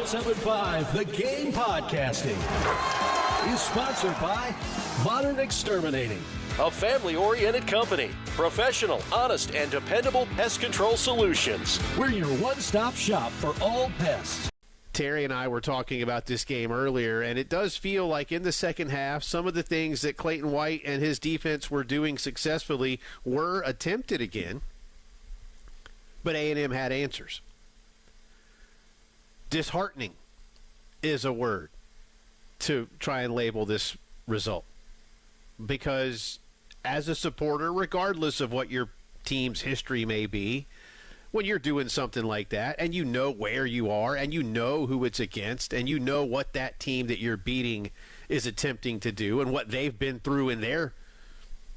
107.5 The Game Podcasting is sponsored by Modern Exterminating, a family-oriented company. Professional, honest, and dependable pest control solutions. We're your one-stop shop for all pests. Terry and I were talking about this game earlier, and it does feel like in the second half, some of the things that Clayton White and his defense were doing successfully were attempted again, but A&M had answers. Disheartening is a word to try and label this result, because as a supporter, regardless of what your team's history may be, when you're doing something like that and you know where you are and you know who it's against and you know what that team that you're beating is attempting to do and what they've been through in their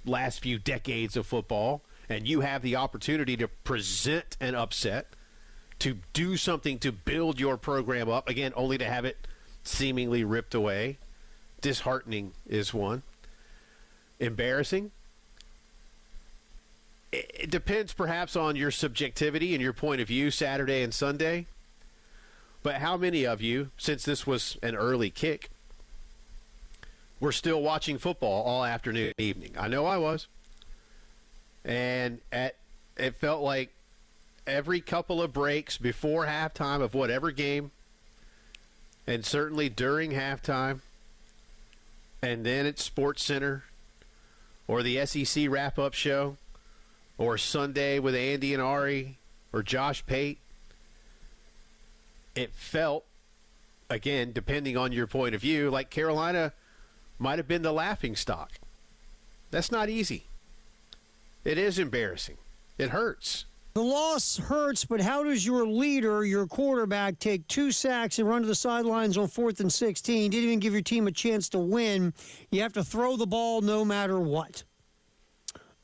last few decades of football, and you have the opportunity to present an upset, to do something to build your program up, again, only to have it seemingly ripped away. Disheartening is one. Embarrassing? It depends perhaps on your subjectivity and your point of view Saturday and Sunday. But how many of you, since this was an early kick, were still watching football all afternoon and evening? I know I was. And it felt like every couple of breaks before halftime of whatever game, and certainly during halftime, and then at Sports Center or the SEC wrap-up show, or Sunday with Andy and Ari, or Josh Pate, it felt, again, depending on your point of view, like Carolina might have been the laughingstock. That's not easy. It is embarrassing. It hurts. The loss hurts, but how does your leader, your quarterback, take 2 sacks and run to the sidelines on 4th and 16? Didn't even give your team a chance to win. You have to throw the ball no matter what.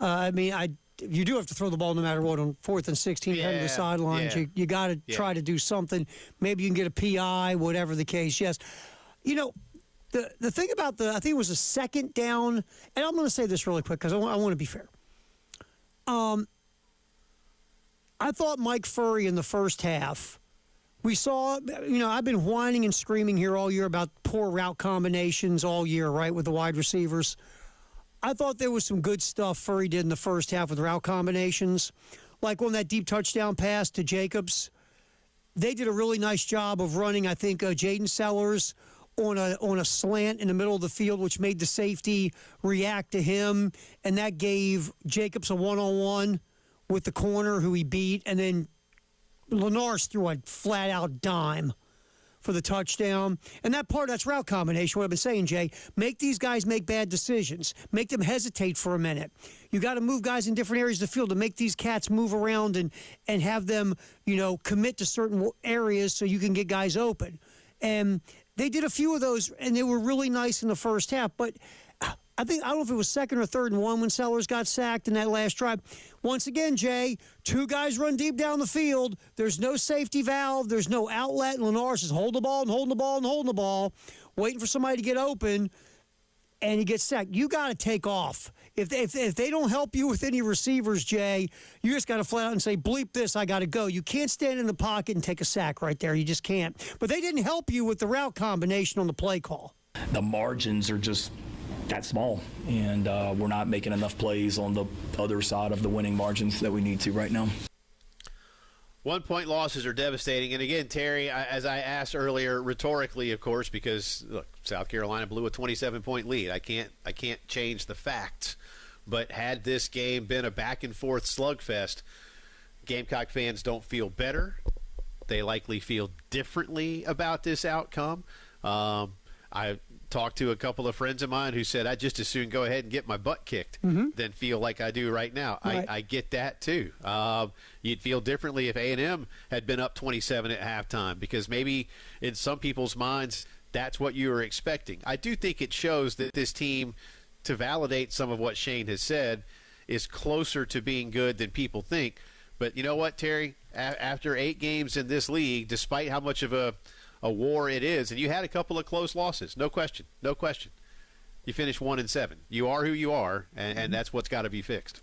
You do have to throw the ball no matter what on 4th and 16 heading to the sidelines. Yeah. You got to try to do something. Maybe you can get a PI, whatever the case. Yes. You know, the thing about I think it was a second down, and I'm going to say this really quick because I want to be fair. I thought Mike Furry in the first half, we saw, I've been whining and screaming here all year about poor route combinations all year, right, with the wide receivers. I thought there was some good stuff Furry did in the first half with route combinations. Like on that deep touchdown pass to Jacobs, they did a really nice job of running, I think, Jaden Sellers on a slant in the middle of the field, which made the safety react to him, and that gave Jacobs a one-on-one with the corner who he beat, and then Lenars threw a flat-out dime for the touchdown. And that's route combination, what I've been saying, Jay. Make these guys make bad decisions. Make them hesitate for a minute. You got to move guys in different areas of the field to make these cats move around and have them, commit to certain areas so you can get guys open. And they did a few of those, and they were really nice in the first half. But I don't know if it was 2nd or 3rd and 1 when Sellers got sacked in that last drive. Once again, Jay, 2 guys run deep down the field. There's no safety valve. There's no outlet. And Lenars is holding the ball and holding the ball and holding the ball, waiting for somebody to get open, and he gets sacked. You got to take off. If they don't help you with any receivers, Jay, you just got to flat out and say, bleep this, I got to go. You can't stand in the pocket and take a sack right there. You just can't. But they didn't help you with the route combination on the play call. The margins are just that small, and we're not making enough plays on the other side of the winning margins that we need to right now. 1-point losses are devastating. And again, Terry, as I asked earlier, rhetorically, of course, because look, South Carolina blew a 27-point lead. I can't change the facts. But had this game been a back-and-forth slugfest, Gamecock fans don't feel better. They likely feel differently about this outcome. I talked to a couple of friends of mine who said, I'd just as soon go ahead and get my butt kicked than feel like I do right now. Right. I get that, too. You'd feel differently if A&M had been up 27 at halftime, because maybe in some people's minds that's what you were expecting. I do think it shows that this team, to validate some of what Shane has said, is closer to being good than people think. But you know what, Terry? After 8 games in this league, despite how much of a war it is, and you had a couple of close losses, no question. You finished 1-7. You are who you are, and that's what's got to be fixed.